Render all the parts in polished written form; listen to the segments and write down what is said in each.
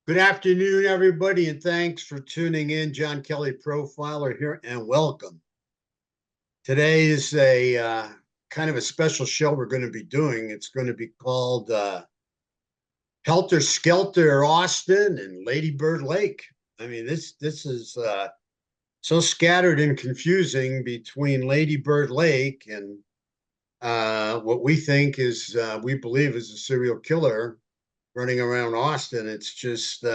Good afternoon, everybody, and thanks for tuning in. John Kelly Profiler here, and welcome. Today is a kind of a special show we're going to be doing. It's going to be called Helter, Skelter, Austin, and Lady Bird Lake. I mean, this is so scattered and confusing between Lady Bird Lake and what we think is, we believe is a serial killer running around Austin. It's just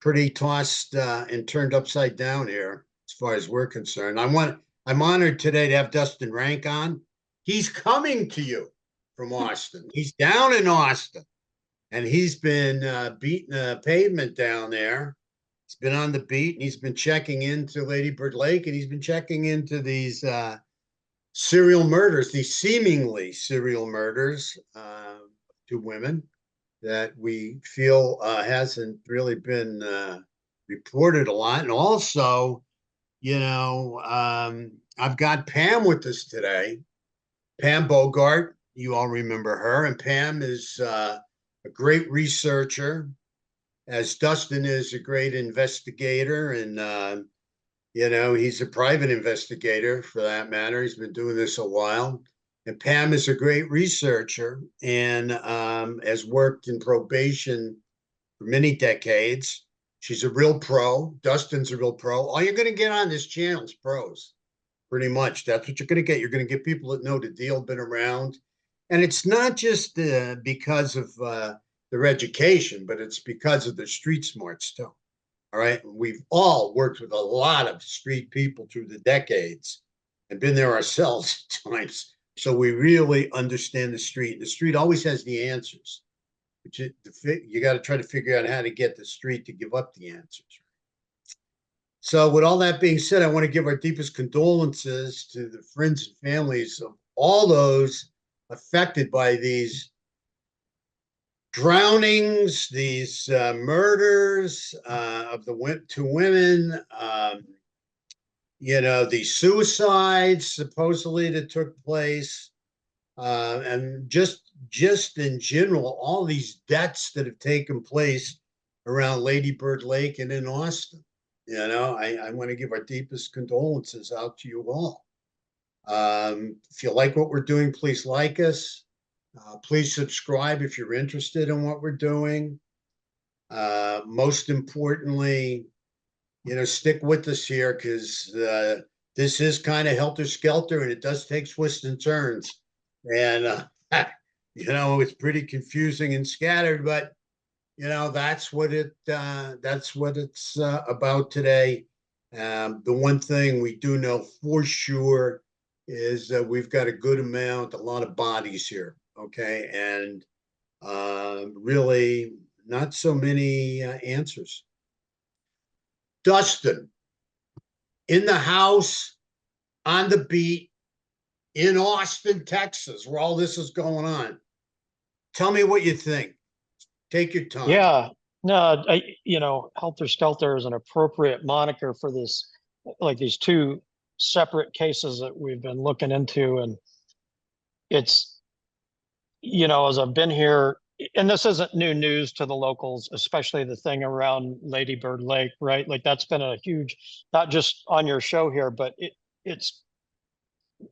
pretty tossed and turned upside down here as far as we're concerned. I'm honored today to have Dustin Ranck on. He's coming to you from Austin. He's down in Austin, and he's been beating the pavement down there. He's been on the beat, and he's been checking into Lady Bird Lake, and he's been checking into these serial murders, these seemingly serial murders to women that we feel hasn't really been reported a lot. And also, I've got Pam with us today. Pam Bogart, you all remember her. And Pam is a great researcher, as Dustin is a great investigator. And, he's a private investigator for that matter. He's been doing this a while. And Pam is a great researcher and has worked in probation for many decades. She's a real pro. Dustin's a real pro. All you're going to get on this channel is pros, pretty much. That's what you're going to get. You're going to get people that know the deal, been around. And it's not just because of their education, but it's because of their street smarts, too. All right. We've all worked with a lot of street people through the decades and been there ourselves at times. So we really understand the street. The street always has the answers. But you got to try to figure out how to get the street to give up the answers. So with all that being said, I want to give our deepest condolences to the friends and families of all those affected by these drownings, these murders of the two women, these suicides supposedly that took place, and just in general, all these deaths that have taken place around Lady Bird Lake and in Austin. I want to give our deepest condolences out to you all. If you like what we're doing, please like us. Please subscribe if you're interested in what we're doing. Most importantly, stick with us here because this is kind of helter skelter and it does take twists and turns. And, it's pretty confusing and scattered, but, that's what it's about today. The one thing we do know for sure is that we've got a lot of bodies here. Okay. And really not so many answers. Dustin, in the house, on the beat, in Austin, Texas, where all this is going on. Tell me what you think. Take your time. Yeah, no, Helter Skelter is an appropriate moniker for this, like these two separate cases that we've been looking into. And it's, as I've been here, and this isn't new news to the locals, especially the thing around Lady Bird Lake, right? Like that's been a huge, not just on your show here, but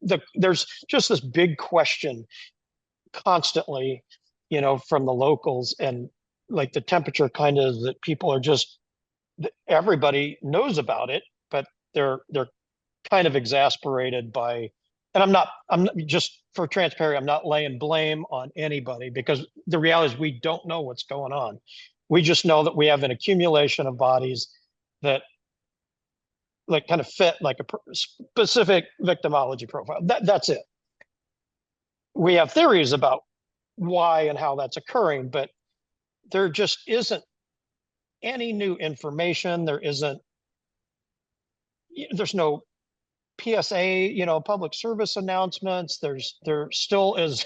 there's just this big question constantly, from the locals, and like the temperature kind of that people are just, everybody knows about it, but they're kind of exasperated by, and I'm not just for transparency, I'm not laying blame on anybody because the reality is we don't know what's going on. We just know that we have an accumulation of bodies that like kind of fit like a specific victimology profile. That's it. We have theories about why and how that's occurring, but there just isn't any new information. There's no PSA, public service announcements. There still is,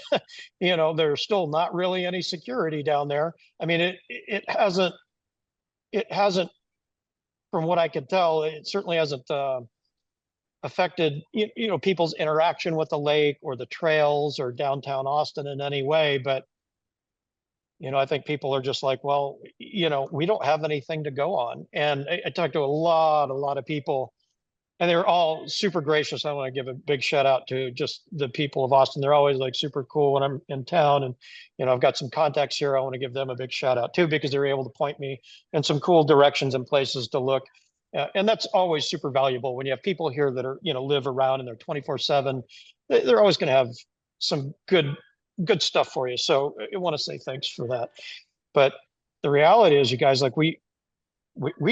there's still not really any security down there. I mean, it hasn't, from what I could tell, it certainly hasn't affected, people's interaction with the lake or the trails or downtown Austin in any way. But I think people are just like, well, we don't have anything to go on. And I talked to a lot of people, and they're all super gracious. I want to give a big shout out to just the people of Austin. They're always like super cool when I'm in town. And, I've got some contacts here. I want to give them a big shout out too, because they're able to point me in some cool directions and places to look. And that's always super valuable when you have people here that are, live around and they're 24/7. They're always going to have some good stuff for you. So I want to say thanks for that. But the reality is, you guys, like we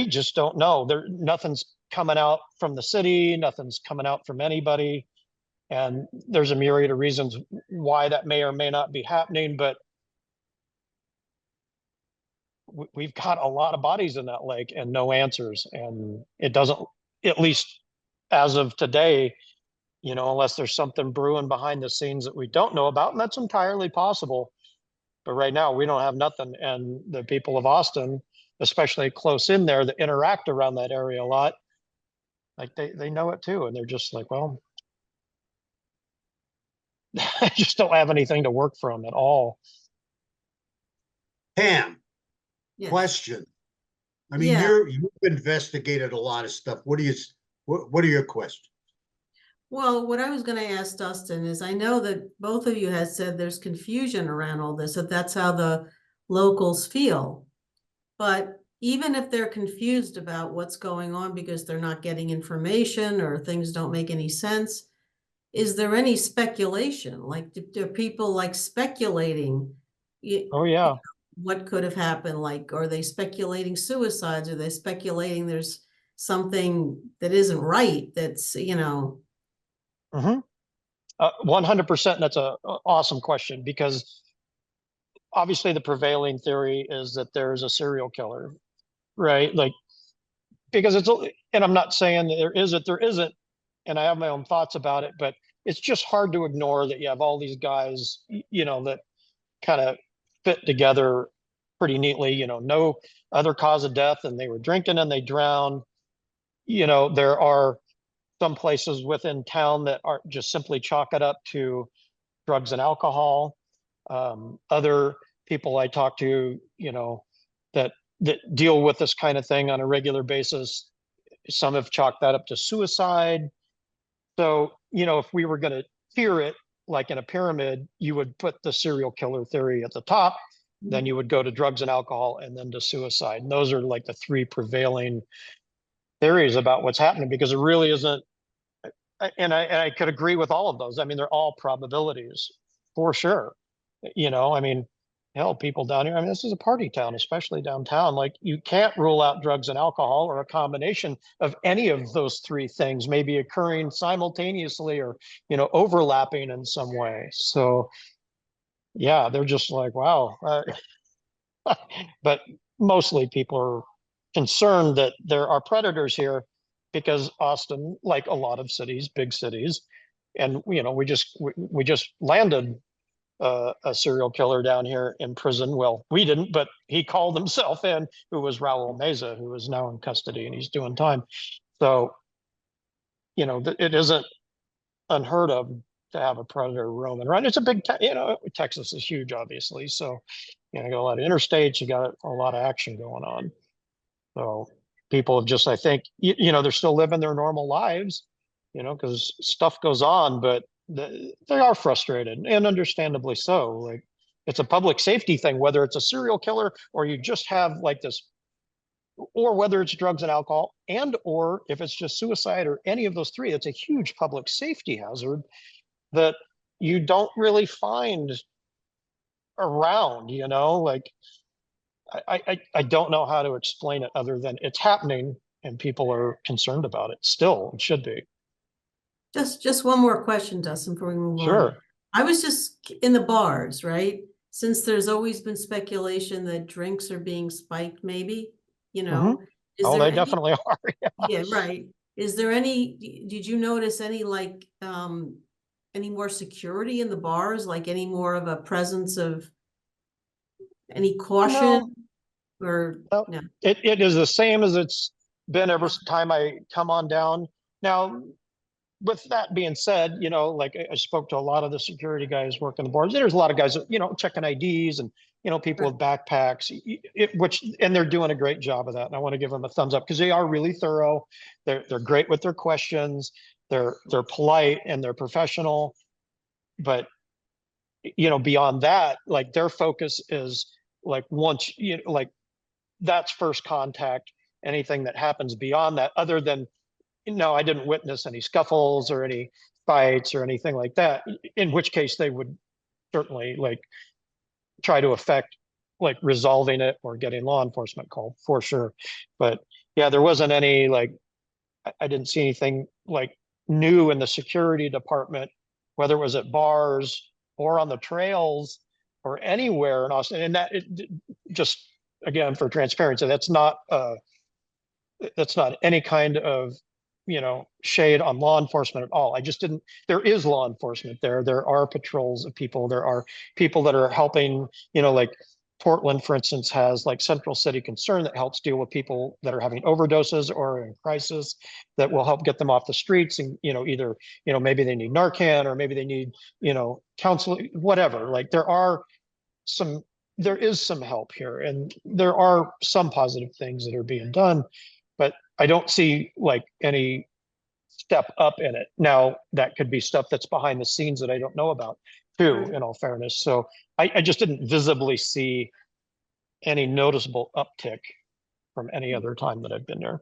just don't know. Nothing's coming out from the city, nothing's coming out from anybody. And there's a myriad of reasons why that may or may not be happening, but we've got a lot of bodies in that lake and no answers. And it doesn't, at least as of today, unless there's something brewing behind the scenes that we don't know about, and that's entirely possible. But right now we don't have nothing. And the people of Austin, especially close in there, that interact around that area a lot, like they know it too. And they're just like, well, I just don't have anything to work from at all. Pam, Yes. question. I mean, Yeah. you've investigated a lot of stuff. What are your questions? Well, what I was going to ask Dustin is, I know that both of you had said there's confusion around all this, that that's how the locals feel. But even if they're confused about what's going on because they're not getting information or things don't make any sense, is there any speculation? Like, do people like speculating? Oh yeah. What could have happened? Like, are they speculating suicides? Are they speculating there's something that isn't right? That's, 100%. That's a awesome question, because obviously the prevailing theory is that there's a serial killer, right? Like, because and I'm not saying that there isn't, and I have my own thoughts about it, but it's just hard to ignore that you have all these guys, that kind of fit together pretty neatly, no other cause of death, and they were drinking and they drowned. There are some places within town that are just simply chalk it up to drugs and alcohol. Other people I talk to, that deal with this kind of thing on a regular basis, some have chalked that up to suicide. So, if we were going to tier it like in a pyramid, you would put the serial killer theory at the top, then you would go to drugs and alcohol, and then to suicide. And those are like the three prevailing theories about what's happening, because it really isn't. And I could agree with all of those. I mean, they're all probabilities for sure. I mean, hell, people down here, I mean, this is a party town, especially downtown. Like, you can't rule out drugs and alcohol, or a combination of any of those three things maybe occurring simultaneously, or, overlapping in some way. So yeah, they're just like, wow. But mostly people are concerned that there are predators here, because Austin, like a lot of cities, big cities, and we just landed a serial killer down here in prison. Well, we didn't, but he called himself in, who was Raul Meza, who is now in custody and he's doing time. So, it isn't unheard of to have a predator roaming around. It's a big, Texas is huge, obviously. So, you got a lot of interstates, you got a lot of action going on. So people have just, I think, they're still living their normal lives, because stuff goes on, but they are frustrated, and understandably so. Like, it's a public safety thing, whether it's a serial killer, or you just have like this, or whether it's drugs and alcohol, and or if it's just suicide, or any of those three. It's a huge public safety hazard that you don't really find around, like, I don't know how to explain it other than it's happening and people are concerned about it still. It should be. just one more question, Dustin, before we move on. Sure. I was just in the bars, right? Since there's always been speculation that drinks are being spiked, maybe, is Oh, there they any, definitely are. yeah, right. Is there did you notice any like any more security in the bars, like any more of a presence of any caution? Or No, no? it is the same as it's been every time I come on down. Now, with that being said, like I spoke to a lot of the security guys working the boards. There's a lot of guys that, checking IDs and, people with backpacks, and they're doing a great job of that. And I want to give them a thumbs up because they are really thorough. They're great with their questions. They're polite and they're professional. But, beyond that, like their focus is like once, like that's first contact. Anything that happens beyond that, other than, no, I didn't witness any scuffles or any fights or anything like that, in which case they would certainly like try to affect like resolving it or getting law enforcement called for sure. But yeah, there wasn't any like, I didn't see anything like new in the security department, whether it was at bars or on the trails or anywhere in Austin. And that just, again, for transparency, that's not any kind of shade on law enforcement at all. I just didn't, there is law enforcement there. There are patrols of people. There are people that are helping, like Portland, for instance, has like Central City Concern that helps deal with people that are having overdoses or in crisis, that will help get them off the streets. And, either, maybe they need Narcan or maybe they need, counseling, whatever. Like there is some help here and there are some positive things that are being done, but I don't see like any step up in it. Now that could be stuff that's behind the scenes that I don't know about too, in all fairness. So I just didn't visibly see any noticeable uptick from any other time that I've been there.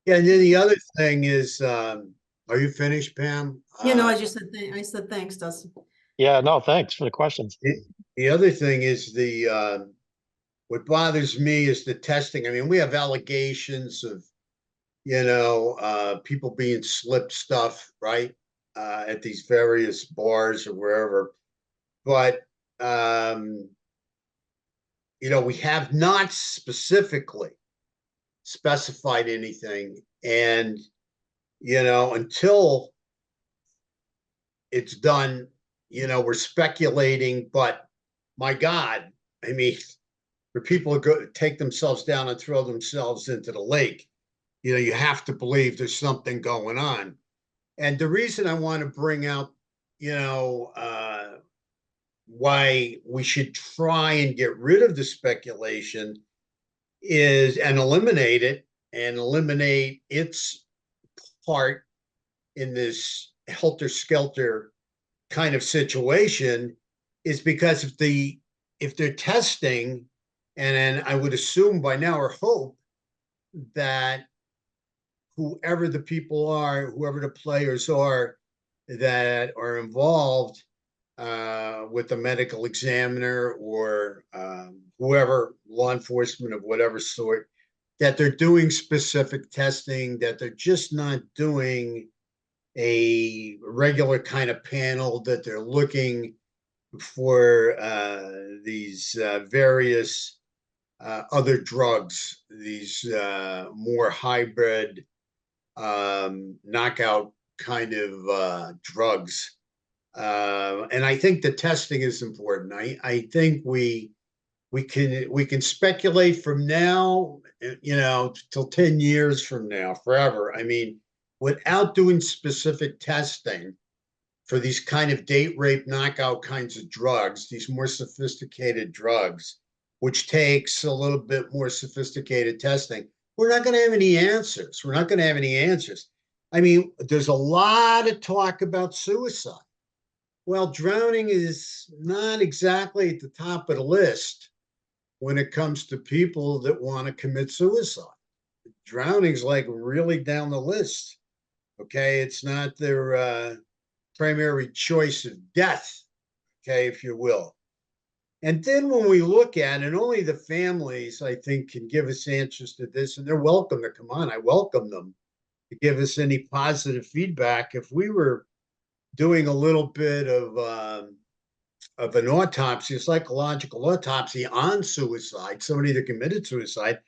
Yeah, and then the other thing is, are you finished, Pam? I just said, I said, thanks, Dustin. Yeah, no, thanks for the questions. The other thing is what bothers me is the testing. I mean, we have allegations of, people being slipped stuff, right? At these various bars or wherever. But, we have not specifically specified anything. And, until it's done, we're speculating, but my God, I mean, for people to go take themselves down and throw themselves into the lake, you have to believe there's something going on. And the reason I want to bring out, why we should try and get rid of the speculation and eliminate it and eliminate its part in this helter-skelter kind of situation is because if they're testing, and then I would assume by now or hope that whoever the people are, whoever the players are that are involved with the medical examiner or whoever, law enforcement of whatever sort, that they're doing specific testing, that they're just not doing a regular kind of panel, that they're looking for these various other drugs, these more hybrid knockout kind of drugs. And I think the testing is important. I think we can speculate from now, till 10 years from now, forever. I mean, without doing specific testing for these kind of date rape knockout kinds of drugs, these more sophisticated drugs, which takes a little bit more sophisticated testing, we're not going to have any answers. We're not going to have any answers. I mean, there's a lot of talk about suicide. Well, drowning is not exactly at the top of the list when it comes to people that want to commit suicide. Drowning's like really down the list. Okay, it's not their primary choice of death, okay, if you will. And then when we look at, and only the families, I think, can give us answers to this, and they're welcome to come on. I welcome them to give us any positive feedback. If we were doing a little bit of an autopsy, a psychological autopsy on suicide, somebody that committed suicide,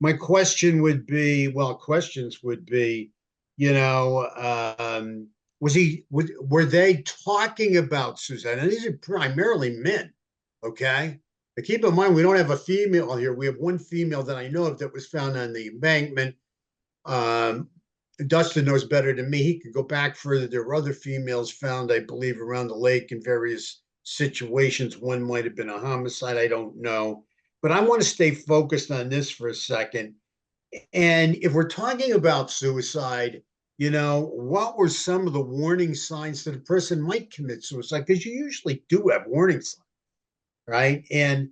my question would be, questions would be, were they talking about suicide? And these are primarily men, okay? But keep in mind, we don't have a female here. We have one female that I know of that was found on the embankment. Dustin knows better than me. He could go back further. There were other females found, I believe, around the lake in various situations. One might have been a homicide. I don't know. But I want to stay focused on this for a second. And if we're talking about suicide, what were some of the warning signs that a person might commit suicide? Because you usually do have warning signs, right? And,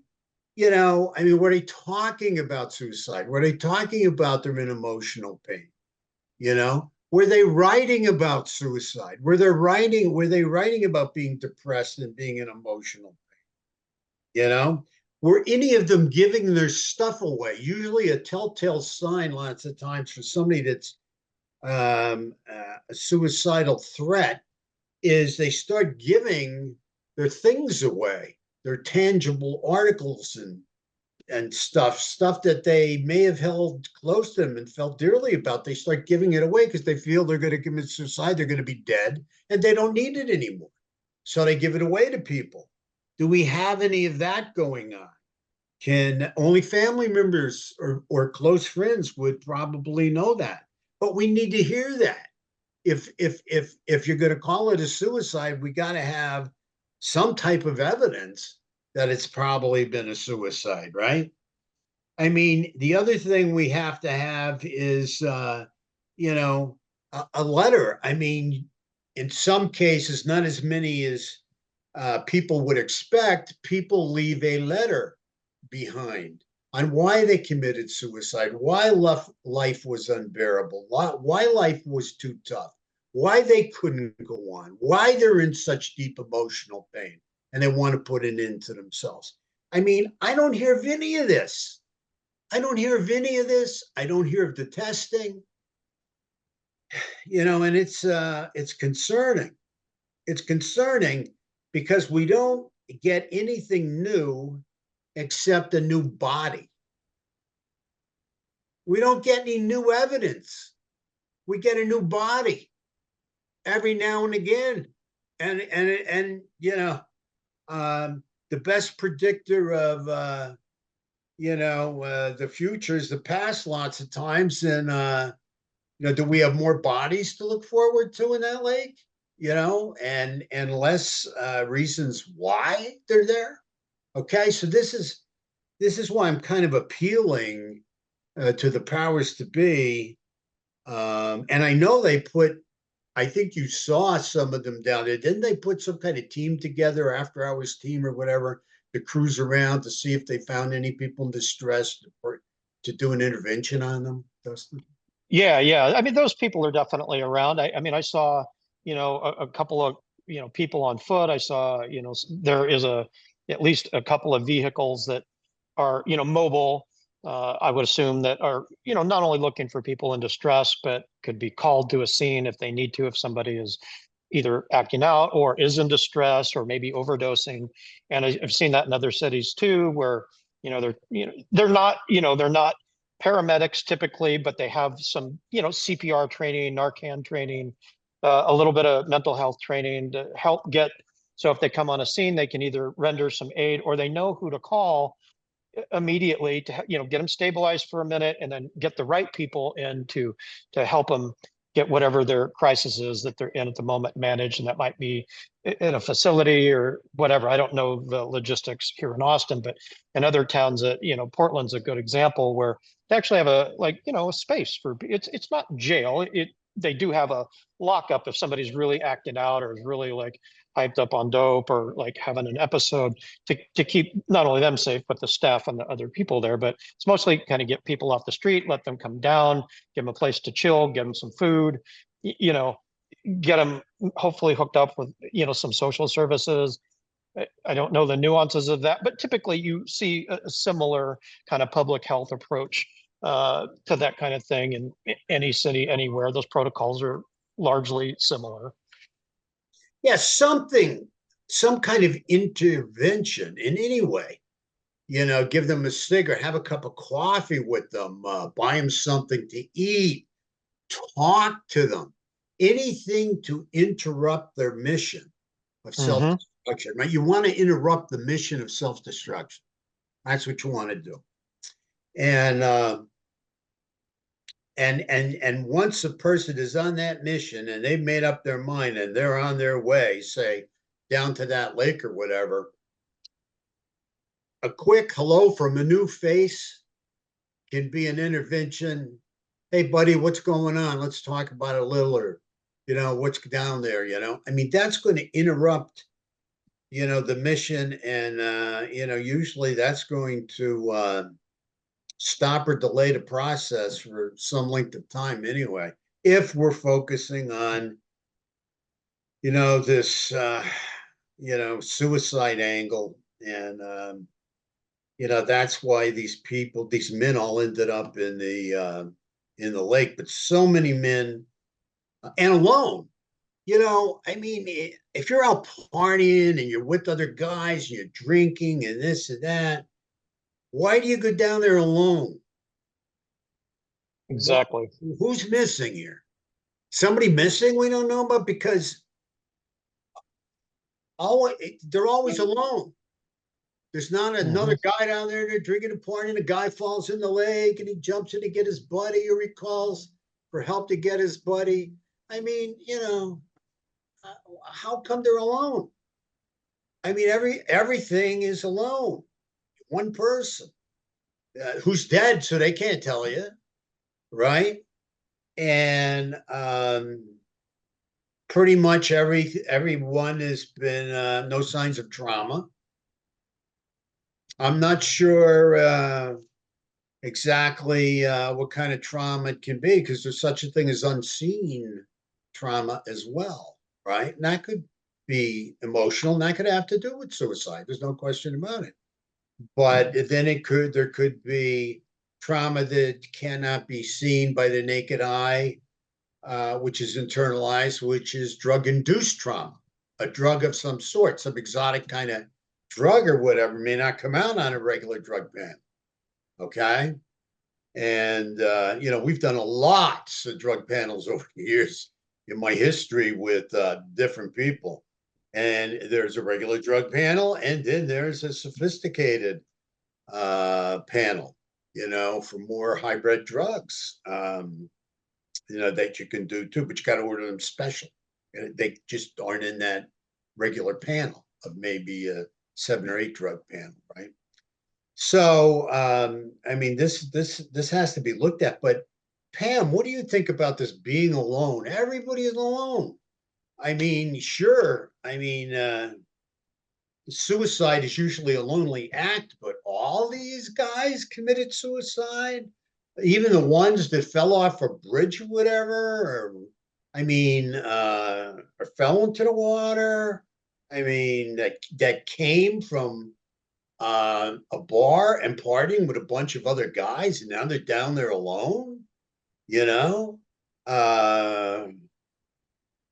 I mean, were they talking about suicide? Were they talking about them in emotional pain? Were they writing about suicide? Were they writing about being depressed and being in emotional pain? Were any of them giving their stuff away? Usually a telltale sign lots of times for somebody that's a suicidal threat is they start giving their things away, their tangible articles and stuff that they may have held close to them and felt dearly about. They start giving it away because they feel they're going to commit suicide, they're going to be dead, and they don't need it anymore. So they give it away to people. Do we have any of that going on? Can only family members or close friends would probably know that. But we need to hear that. If you're going to call it a suicide, we got to have some type of evidence that it's probably been a suicide, right? I mean, the other thing we have to have is, a letter. I mean, in some cases, not as many as people would expect, people leave a letter behind on why they committed suicide, why life was unbearable, why life was too tough, why they couldn't go on, why they're in such deep emotional pain, and they want to put an end to themselves. I mean, I don't hear of any of this. I don't hear of any of this. I don't hear of the testing, and it's concerning. It's concerning because we don't get anything new except a new body. We don't get any new evidence. We get a new body every now and again. And the best predictor of the future is the past lots of times. And do we have more bodies to look forward to in that lake? And less reasons why they're there. Okay, so this is why I'm kind of appealing to the powers to be, and I know I think you saw some of them down there. Didn't they put some kind of team together, after hours team or whatever, to cruise around to see if they found any people in distress or to do an intervention on them, Dustin? Yeah. I mean, those people are definitely around. I mean, I saw, a couple of, people on foot. I saw, there is at least a couple of vehicles that are, mobile. I would assume that are, not only looking for people in distress, but could be called to a scene if they need to, if somebody is either acting out or is in distress or maybe overdosing. And I've seen that in other cities too, where, they're not paramedics typically, but they have some, CPR training, Narcan training, a little bit of mental health training to help get. So if they come on a scene, they can either render some aid or they know who to call immediately to get them stabilized for a minute and then get the right people in to help them get whatever their crisis is that they're in at the moment managed. And that might be in a facility or whatever. I don't know the logistics here in Austin, but in other towns that, Portland's a good example where they actually have a space for it's not jail. They do have a lockup if somebody's really acting out or is really like hyped up on dope or like having an episode to keep not only them safe, but the staff and the other people there. But it's mostly kind of get people off the street, let them come down, give them a place to chill, give them some food, get them hopefully hooked up with, some social services. I don't know the nuances of that, but typically you see a similar kind of public health approach to that kind of thing in any city, anywhere. Those protocols are largely similar. Yeah, some kind of intervention in any way. Give them a cigarette, have a cup of coffee with them, buy them something to eat, talk to them, anything to interrupt their mission of self-destruction, right? You want to interrupt the mission of self-destruction. That's what you want to do. And once a person is on that mission and they've made up their mind and they're on their way, say, down to that lake or whatever, a quick hello from a new face can be an intervention. Hey, buddy, what's going on? Let's talk about it a little, or, what's down there, I mean, that's going to interrupt, the mission. And, usually that's going to stop or delay the process for some length of time anyway, if we're focusing on, this, suicide angle. And, that's why these men all ended up in the lake, but so many men and alone. I mean, if you're out partying and you're with other guys, and you're drinking and this and that, why do you go down there alone? Exactly. Who's missing here? Somebody missing we don't know about, because they're always alone. There's not another guy down there. They're drinking and partying. A guy falls in the lake and he jumps in to get his buddy, or he calls for help to get his buddy. I mean, how come they're alone? I mean, everything is alone. One person who's dead, so they can't tell you, right? And pretty much everyone has been no signs of trauma. I'm not sure exactly what kind of trauma it can be, because there's such a thing as unseen trauma as well, right? And that could be emotional, and that could have to do with suicide. There's no question about it. But then there could be trauma that cannot be seen by the naked eye, which is internalized, which is drug-induced trauma. A drug of some sort, some exotic kind of drug or whatever, may not come out on a regular drug ban. Okay. And, we've done a lot of drug panels over the years in my history with different people. And there's a regular drug panel, and then there's a sophisticated panel, for more hybrid drugs, that you can do too, but you got to order them special. They just aren't in that regular panel of maybe a 7 or 8 drug panel, right? So, I mean, this has to be looked at. But Pam, what do you think about this being alone? Everybody is alone. I mean, sure. I mean, suicide is usually a lonely act, but all these guys committed suicide, even the ones that fell off a bridge or whatever, or I mean, or fell into the water. I mean, that came from a bar and partying with a bunch of other guys, and now they're down there alone. You know, uh,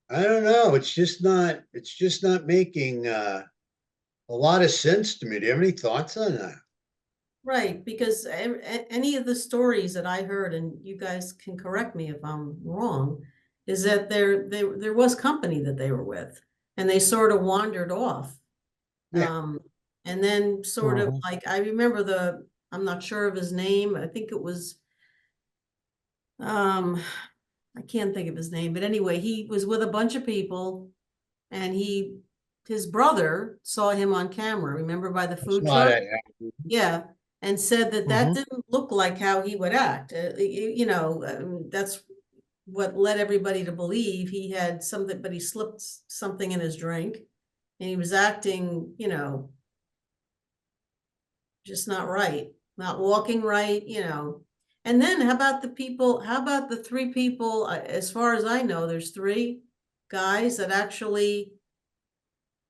I don't know. It's just not. It's just not making a lot of sense to me. Do you have any thoughts on that? Right, because any of the stories that I heard, and you guys can correct me if I'm wrong, is that there was company that they were with, and they sort of wandered off. Yeah. And then sort of like, I remember I'm not sure of his name. I think it was, I can't think of his name, but anyway, he was with a bunch of people, and his brother saw him on camera, remember, by the food truck? Yeah, and said that didn't look like how he would act. That's what led everybody to believe he had something, but he slipped something in his drink, and he was acting, just not right, not walking right, And then how about the 3 people, as far as I know, there's 3 guys that actually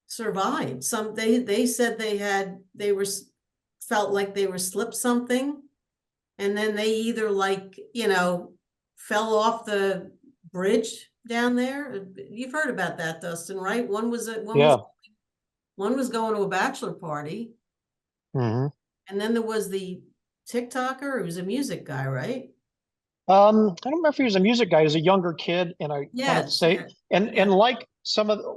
survived. They said felt like they were slipped something, and then they either fell off the bridge down there. You've heard about that, Dustin, right? One was going to a bachelor party, and then there was the TikToker who was a music guy, right? I don't remember if he was a music guy. He was a younger kid, and I wanted to say, and like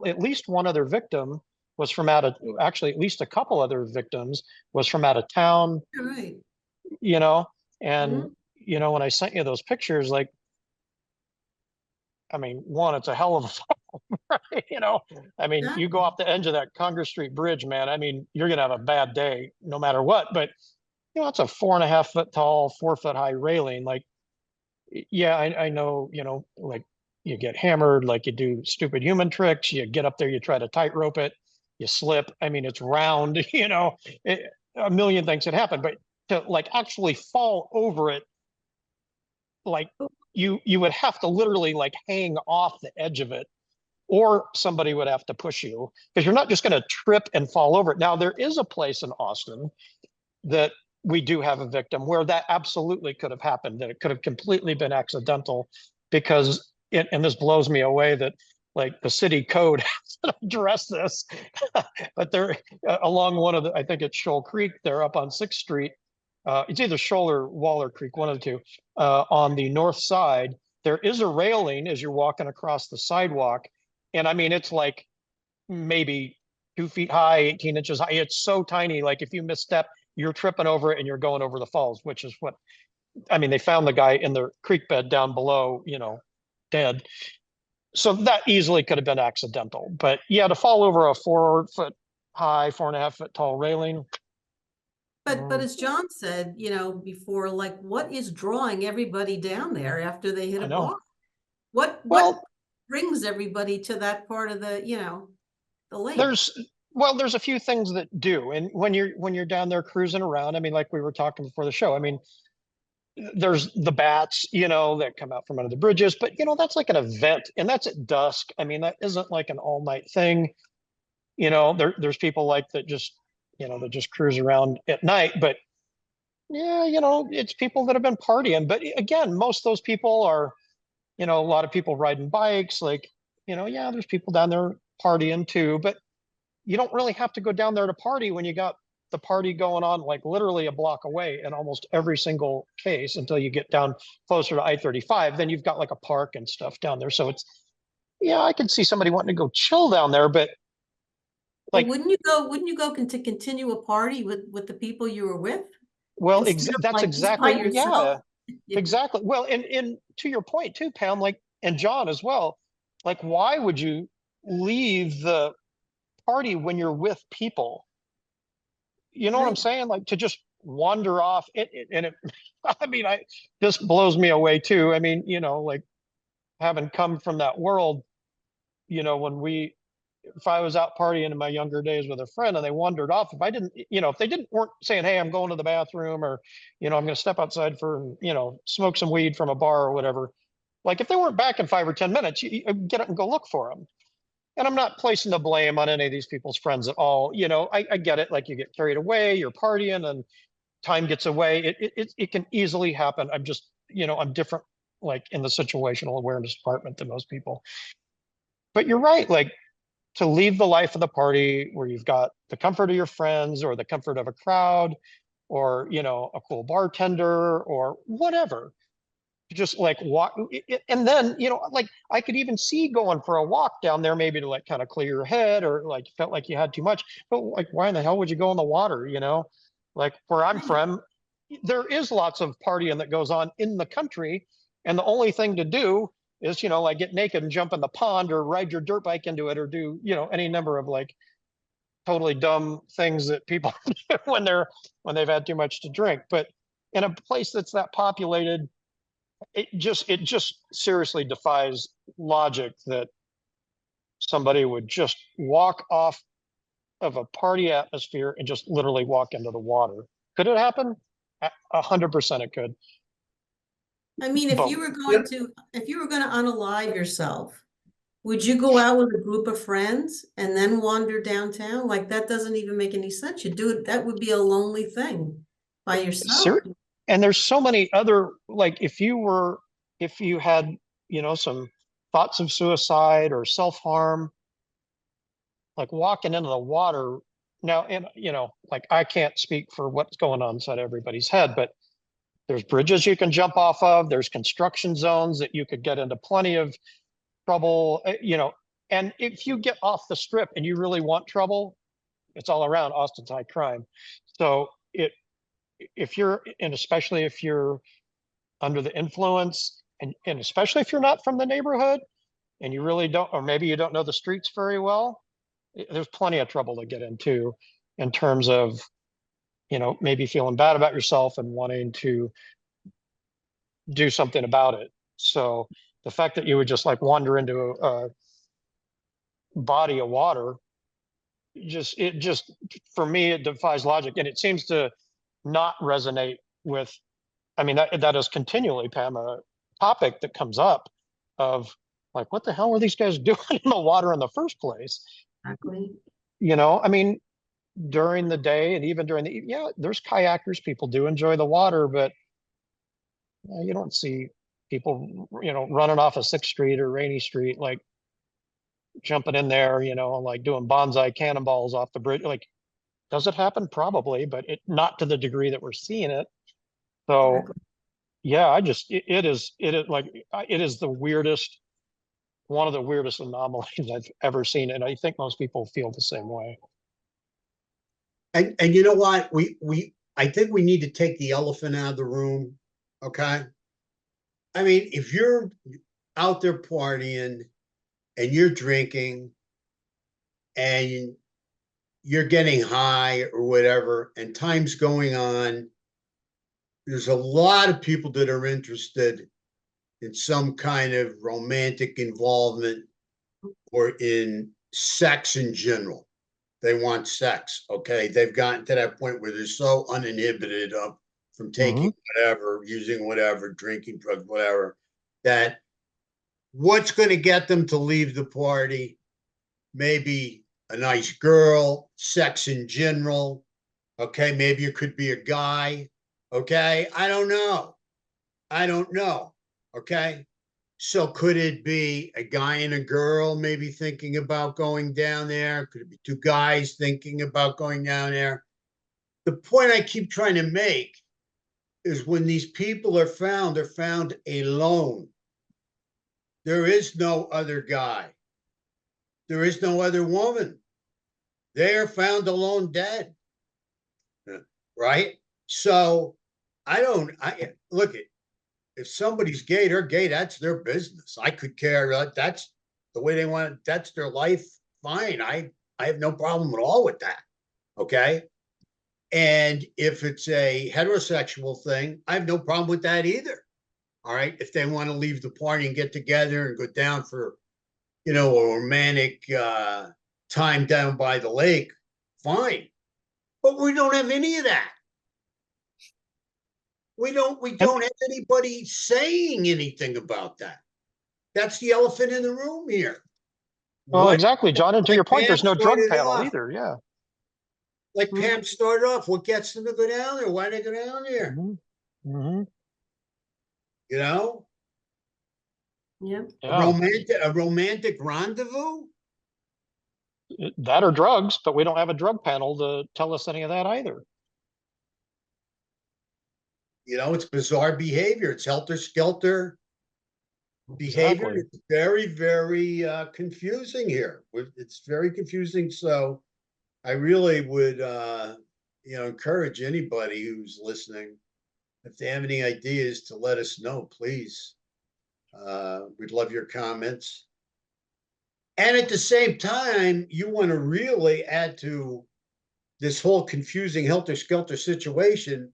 at least one other victim was from actually, at least a couple other victims was from out of town. Right. And when I sent you those pictures, like, I mean, one, it's a hell of a fall, right? You know, I mean, you go Exactly. off the edge of that Congress Street Bridge, man. I mean, you're gonna have a bad day no matter what. But you know, it's a 4.5 foot tall, 4 foot high railing. Like, yeah, I know, you know, like you get hammered, like you do stupid human tricks. You get up there, you try to tightrope it, you slip. I mean, it's round, you know, a million things can happen. But to like actually fall over it, like you would have to literally like hang off the edge of it, or somebody would have to push you because you're not just going to trip and fall over it. Now, there is a place in Austin that we do have a victim where that absolutely could have happened, that it could have completely been accidental because and this blows me away that like the city code has to address this. But they're along one of the, I think it's Shoal Creek, they're up on 6th Street. It's either Shoal or Waller Creek, one of the two. On the north side, there is a railing as you're walking across the sidewalk. And I mean, it's like maybe 2 feet high, 18 inches high. It's so tiny. Like if you misstep, you're tripping over it and you're going over the falls, which is what, I mean, they found the guy in the creek bed down below, you know, dead. So that easily could have been accidental. But yeah, to fall over a 4 foot high, 4.5 foot tall railing. But as John said, you know, before, like, what is drawing everybody down there after they hit I a know. bar? What Well, brings everybody to that part of the, you know, the lake? there's a few things that do. And when you're down there cruising around, I mean, like we were talking before the show, I mean, there's the bats, you know, that come out from under the bridges, but you know, that's like an event and that's at dusk. I mean, that isn't like an all night thing. You know, there's people like that just, you know, that just cruise around at night, but yeah, you know, it's people that have been partying. But again, most of those people are, you know, a lot of people riding bikes, like, you know, yeah, there's people down there partying too, but you don't really have to go down there to party when you got the party going on like literally a block away in almost every single case until you get down closer to I-35. Then you've got like a park and stuff down there. So it's, yeah, I can see somebody wanting to go chill down there, but Well, like, wouldn't you go to continue a party with the people you were with well, instead of that's like just by exactly, yourself? yeah, exactly. Well, and to your point too, Pam, like, and John as well, like, why would you leave the party when you're with people? You know what I'm Right. saying? Like to just wander off and it, I mean, this blows me away too. I mean, you know, like having come from that world, you know, if I was out partying in my younger days with a friend and they wandered off, if I didn't, you know, if they weren't saying, hey, I'm going to the bathroom or, you know, I'm going to step outside for, you know, smoke some weed from a bar or whatever. Like if they weren't back in 5 or 10 minutes, you get up and go look for them. And I'm not placing the blame on any of these people's friends at all. You know, I get it. Like you get carried away, you're partying and time gets away. It can easily happen. I'm just, you know, I'm different, like in the situational awareness department than most people. But you're right. Like to leave the life of the party where you've got the comfort of your friends or the comfort of a crowd or, you know, a cool bartender or whatever, just like walk. And then, you know, like I could even see going for a walk down there, maybe to like kind of clear your head or like felt like you had too much. But like, why in the hell would you go in the water? You know, like where I'm Right. from, there is lots of partying that goes on in the country. And the only thing to do is, you know, like get naked and jump in the pond or ride your dirt bike into it or do, you know, any number of like totally dumb things that people do when they've had too much to drink. But in a place that's that populated, it just seriously defies logic that somebody would just walk off of a party atmosphere and just literally walk into the water. Could it happen? 100% it could. I mean, But if you were going to unalive yourself, would you go out with a group of friends and then wander downtown? Like that doesn't even make any sense. You do it, that would be a lonely thing by yourself. ser- and there's so many other, like if you had, you know, some thoughts of suicide or self-harm, like walking into the water now, and you know, like I can't speak for what's going on inside everybody's head, but there's bridges you can jump off of. There's construction zones that you could get into plenty of trouble, you know. And if you get off the strip and you really want trouble, it's all around Austin's high crime. So if you're, and especially if you're under the influence, and especially if you're not from the neighborhood, and you really don't, or maybe you don't know the streets very well, there's plenty of trouble to get into in terms of, maybe feeling bad about yourself and wanting to do something about it. So the fact that you would just like wander into a body of water, for me, it defies logic. And it seems to not resonate with, I mean, that is continually, Pam, a topic that comes up of like, what the hell were these guys doing in the water in the first place? Exactly. I mean, during the day and even during there's kayakers, people do enjoy the water, but you don't see people, running off of 6th Street or Rainy Street, like jumping in there, like doing bonsai cannonballs off the bridge. Like, does it happen? Probably, but not to the degree that we're seeing it. So Exactly. yeah, it is like, it is one of the weirdest anomalies I've ever seen. And I think most people feel the same way. And you know what? I think we need to take the elephant out of the room. Okay. I mean, if you're out there partying and you're drinking and you're getting high or whatever, and time's going on, there's a lot of people that are interested in some kind of romantic involvement or in sex in general. They want sex. Okay. They've gotten to that point where they're so uninhibited from taking whatever, using whatever, drinking drugs, whatever, that what's going to get them to leave the party? Maybe a nice girl, sex in general. Okay. Maybe it could be a guy. Okay. I don't know. Okay. So could it be a guy and a girl maybe thinking about going down there? Could it be two guys thinking about going down there? The point I keep trying to make is when these people are found, they're found alone. There is no other guy. There is no other woman. They are found alone dead. Right? So I look at, if somebody's gay, they're gay. That's their business. I could care. That's the way they want it. That's their life. Fine. I have no problem at all with that. Okay. And if it's a heterosexual thing, I have no problem with that either. All right. If they want to leave the party and get together and go down for, a romantic time down by the lake, fine. But we don't have any of that. We don't have anybody saying anything about that. That's the elephant in the room here. Well, exactly, John. And to your point, Pam there's no drug started panel off. either. Yeah. Like Pam started off, what gets them to go down there? Why do they go down there? You know, Yep. a romantic rendezvous. That or drugs, but we don't have a drug panel to tell us any of that either. It's bizarre behavior. It's helter skelter behavior. Exactly. It's very, very confusing here. It's very confusing. So I really would, encourage anybody who's listening, if they have any ideas, to let us know, please. We'd love your comments. And at the same time, you want to really add to this whole confusing helter skelter situation.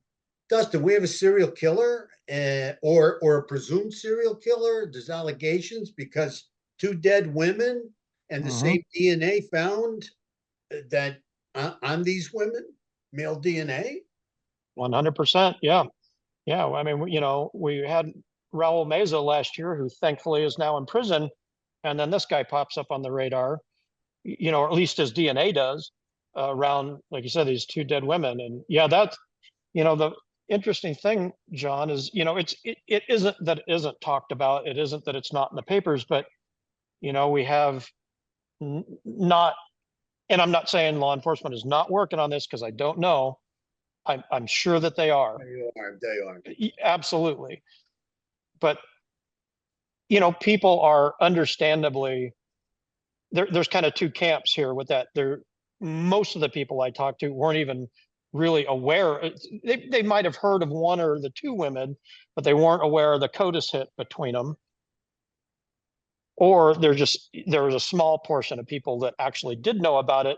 Dustin, we have a serial killer or a presumed serial killer. There's allegations because two dead women and the same DNA found that on these women, male DNA. 100%. Yeah. Yeah. I mean, we had Raul Meza last year, who thankfully is now in prison. And then this guy pops up on the radar, or at least his DNA does, around, like you said, these two dead women. And yeah, that's, the interesting thing, John, is, it isn't that it isn't talked about. It isn't that it's not in the papers, but, we have not, and I'm not saying law enforcement is not working on this because I don't know. I'm sure that they are. They are. Absolutely. But, people are understandably, there's kind of two camps here with that. Most of the people I talked to weren't even really aware. They might have heard of one or the two women, but they weren't aware of the CODIS hit between them. or there was a small portion of people that actually did know about it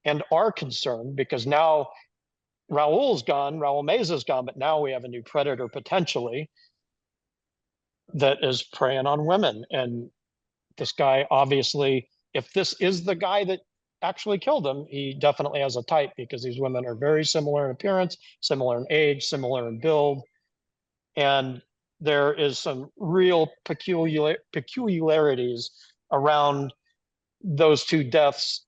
and are concerned because now Raul Mesa's gone, but now we have a new predator potentially that is preying on women. And this guy, obviously, if this is the guy that actually killed him, he definitely has a type because these women are very similar in appearance, similar in age, similar in build. And there is some real peculiarities around those two deaths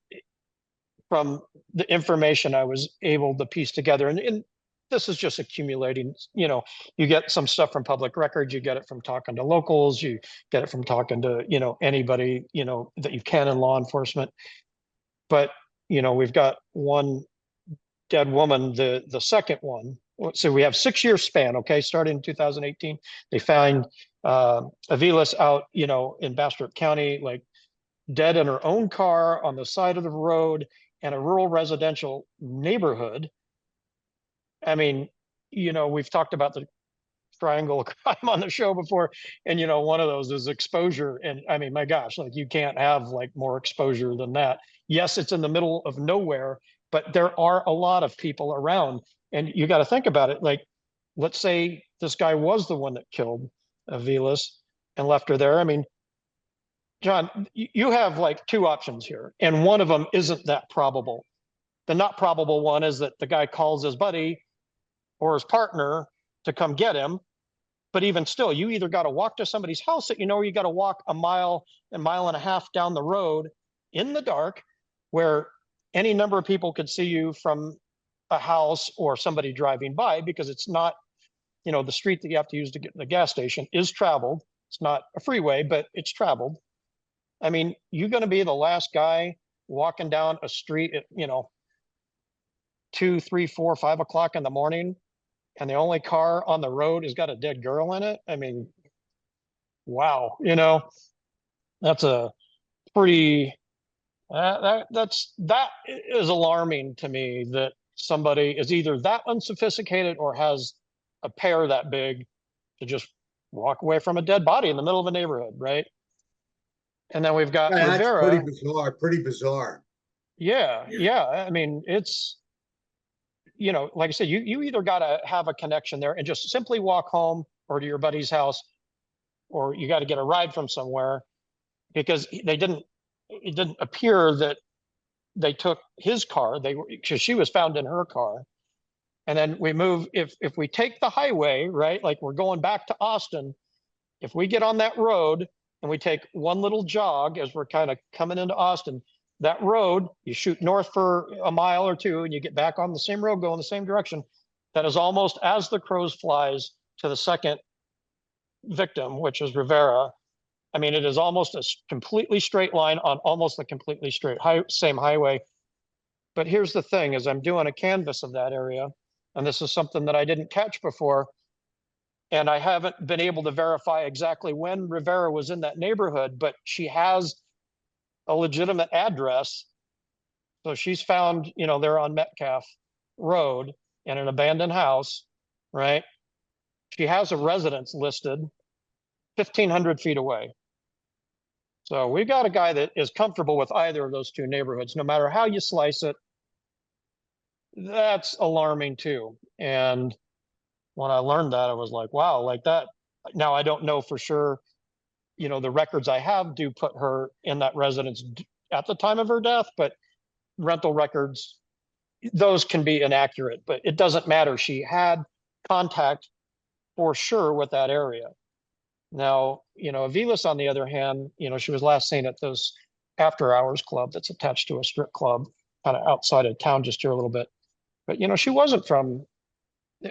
from the information I was able to piece together. And this is just accumulating, you get some stuff from public records, you get it from talking to locals, you get it from talking to, anybody, that you can in law enforcement. But, we've got one dead woman, the second one. So we have 6 year span, okay, starting in 2018. They find Aviles out, in Bastrop County, like dead in her own car on the side of the road in a rural residential neighborhood. I mean, we've talked about the triangle of crime on the show before, and one of those is exposure. And I mean, my gosh, like you can't have like more exposure than that. Yes, it's in the middle of nowhere, but there are a lot of people around, and you got to think about it. Like, let's say this guy was the one that killed Aviles and left her there. I mean, John, you have like two options here, and one of them isn't that probable. The not probable one is that the guy calls his buddy or his partner to come get him. But even still, you either got to walk to somebody's house that or you got to walk a mile and a half down the road in the dark where any number of people could see you from a house or somebody driving by, because it's not, the street that you have to use to get to the gas station is traveled. It's not a freeway, but it's traveled. I mean, you're going to be the last guy walking down a street at, 2, 3, 4, 5 o'clock in the morning, and the only car on the road has got a dead girl in it. I mean, wow, that's a pretty, that is alarming to me, that somebody is either that unsophisticated or has a pair that big to just walk away from a dead body in the middle of a neighborhood, right? And then we've got That's Rivera. pretty bizarre. Yeah. I mean, it's, like I said, you either got to have a connection there and just simply walk home or to your buddy's house, or you got to get a ride from somewhere, because it didn't appear that they took his car. Because she was found in her car. And then we move, if we take the highway, right, like we're going back to Austin, if we get on that road and we take one little jog as we're kind of coming into Austin, that road, you shoot north for a mile or two and you get back on the same road, go in the same direction. That is almost as the crows flies to the second victim, which is Rivera. I mean, it is almost a completely straight line on almost a completely straight same highway. But here's the thing, as I'm doing a canvas of that area, and this is something that I didn't catch before, and I haven't been able to verify exactly when Rivera was in that neighborhood, but she has a legitimate address. So she's found, they're on Metcalf Road in an abandoned house, right? She has a residence listed 1,500 feet away. So we got a guy that is comfortable with either of those two neighborhoods, no matter how you slice it. That's alarming too. And when I learned that, I was like, wow, like that. Now I don't know for sure, the records I have do put her in that residence at the time of her death, but rental records, those can be inaccurate, but it doesn't matter. She had contact for sure with that area. Now, Aviles, on the other hand, she was last seen at this after hours club that's attached to a strip club kind of outside of town, just here a little bit. But, she wasn't from,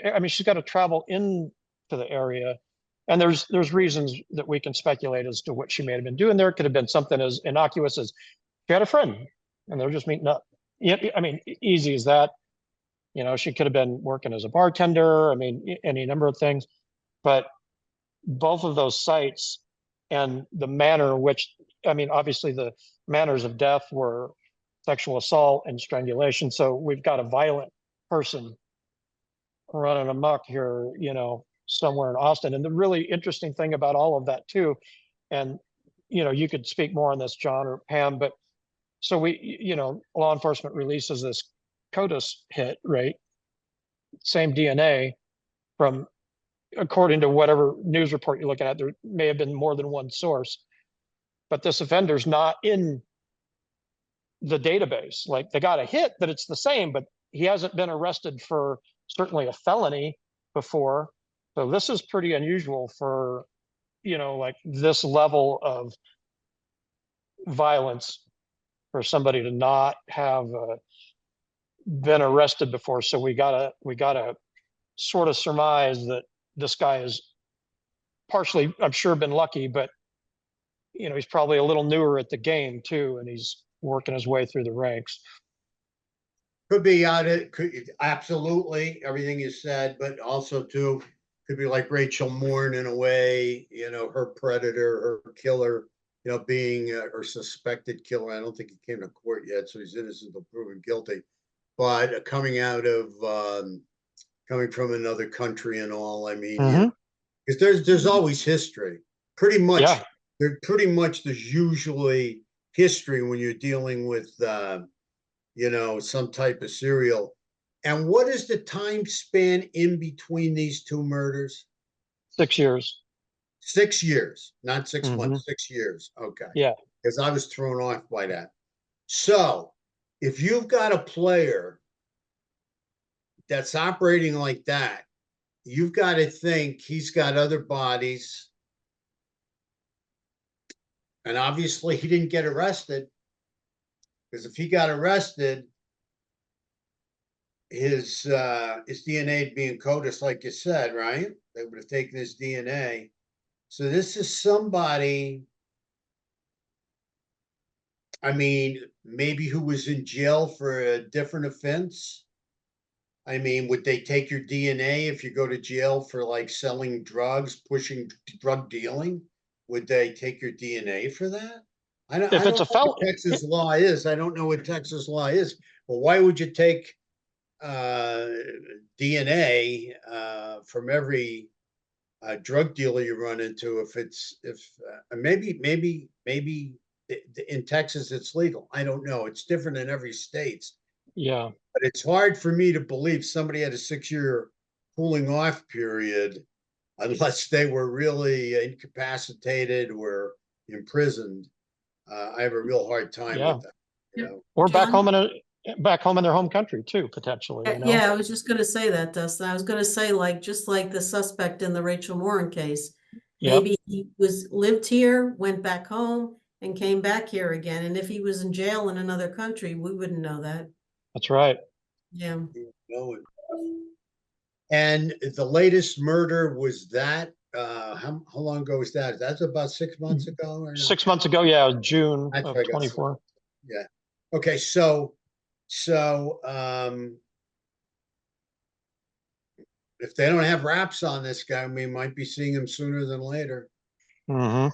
I mean, she's got to travel into the area. And there's reasons that we can speculate as to what she may have been doing there. It could have been something as innocuous as she had a friend and they're just meeting up. I mean, easy as that. She could have been working as a bartender. I mean, any number of things. But both of those sites and the manner in which, I mean, obviously the manners of death were sexual assault and strangulation. So we've got a violent person running amok here, somewhere in Austin. And the really interesting thing about all of that too, and you could speak more on this, John or Pam, but so law enforcement releases this CODIS hit, right? Same DNA from, according to whatever news report you're looking at, there may have been more than one source, but this offender's not in the database. Like, they got a hit that it's the same, but he hasn't been arrested for certainly a felony before. So this is pretty unusual for, like this level of violence for somebody to not have been arrested before. So we gotta sort of surmise that this guy is partially, I'm sure, been lucky, but he's probably a little newer at the game too, and he's working his way through the ranks. Could be out it could absolutely everything you said, but also too could be like Rachel Moore in a way, her predator, her killer, being her suspected killer. I don't think he came to court yet, so he's innocent until proven guilty. But coming from another country and all, I mean, because there's always history. Pretty much, Yeah. There's usually history when you're dealing with some type of serial. And what is the time span in between these two murders? 6 years. 6 years, not 6 months, 6 years. Okay. Yeah. Because I was thrown off by that. So if you've got a player that's operating like that, you've got to think he's got other bodies. And obviously he didn't get arrested, because if he got arrested, his DNA being CODIS, like you said, right? They would have taken his DNA. So this is somebody, I mean, maybe who was in jail for a different offense. I mean, would they take your DNA if you go to jail for like selling drugs, pushing drug dealing? Would they take your DNA for that? I don't know what Texas law is. I don't know what Texas law is. But why would you take DNA from every drug dealer you run into maybe in Texas it's legal. I don't know. It's different in every state. Yeah. But it's hard for me to believe somebody had a 6-year cooling off period unless they were really incapacitated or imprisoned. I have a real hard time with that. Or back John? home in their home country too, potentially. Yeah, I was just gonna say that, Dustin. I was gonna say, like, just like the suspect in the Rachel Morin case, maybe he lived here, went back home, and came back here again. And if he was in jail in another country, we wouldn't know that. That's right. Yeah. And the latest murder was that how long ago was that? That's about 6 months ago, or no? 6 months ago, yeah, June of 24. Yeah. Okay, so if they don't have wraps on this guy, we might be seeing him sooner than later. Well,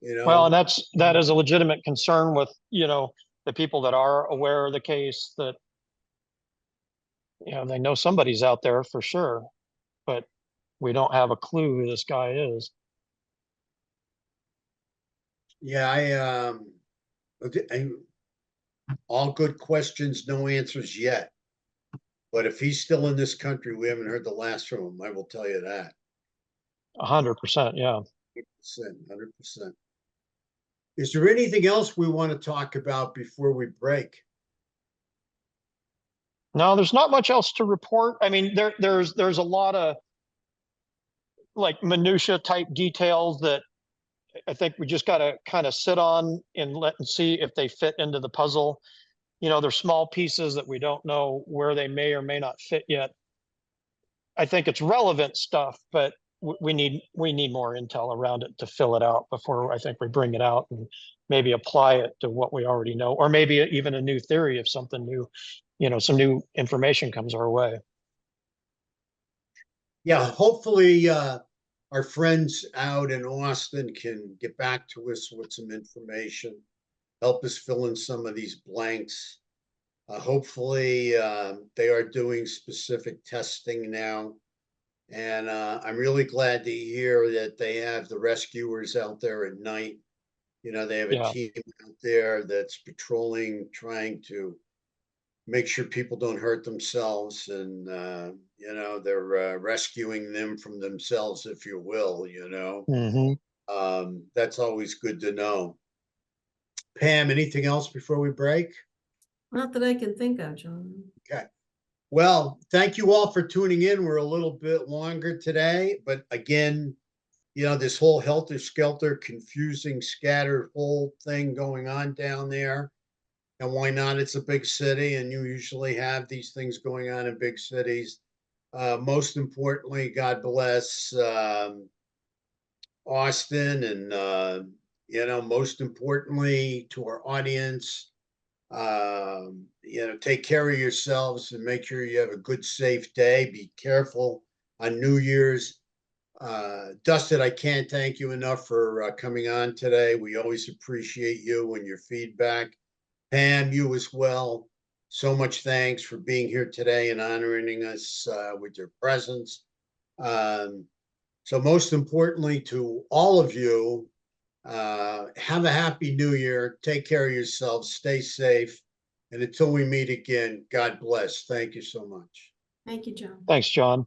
and that is a legitimate concern with the people that are aware of the case, that they know somebody's out there for sure, but we don't have a clue who this guy is. Yeah, all good questions, no answers yet. But if he's still in this country, we haven't heard the last from him. I will tell you that. 100%, yeah. 100%. Is there anything else we want to talk about before we break? No, there's not much else to report. I mean, there's a lot of like minutia type details that I think we just got to kind of sit on and see if they fit into the puzzle. They're small pieces that we don't know where they may or may not fit yet. I think it's relevant stuff, but we need more intel around it to fill it out before I think we bring it out and maybe apply it to what we already know, or maybe even a new theory if something new, some new information comes our way. Yeah, hopefully our friends out in Austin can get back to us with some information, help us fill in some of these blanks. Hopefully they are doing specific testing now. And I'm really glad to hear that they have the rescuers out there at night You know, they have a Yeah. team out there that's patrolling, trying to make sure people don't hurt themselves, and you know, they're rescuing them from themselves, if you will, you know. Hmm. That's always good to know. Pam, anything else before we break? Not that I can think of, John. Okay. Well, thank you all for tuning in. We're a little bit longer today, but again, you know, this whole helter skelter, confusing, scattered whole thing going on down there. And why not? It's a big city, and you usually have these things going on in big cities. Most importantly, God bless Austin, and you know, most importantly to our audience, you know, take care of yourselves and make sure you have a good, safe day. Be careful on New Year's. Dustin, I can't thank you enough for coming on today. We always appreciate you and your feedback. Pam, you as well. So much thanks for being here today and honoring us with your presence. Um, so, most importantly, to all of you, have a happy new year. Take care of yourselves. Stay safe. And until we meet again, God bless. Thank you so much. Thank you, John. Thanks, John.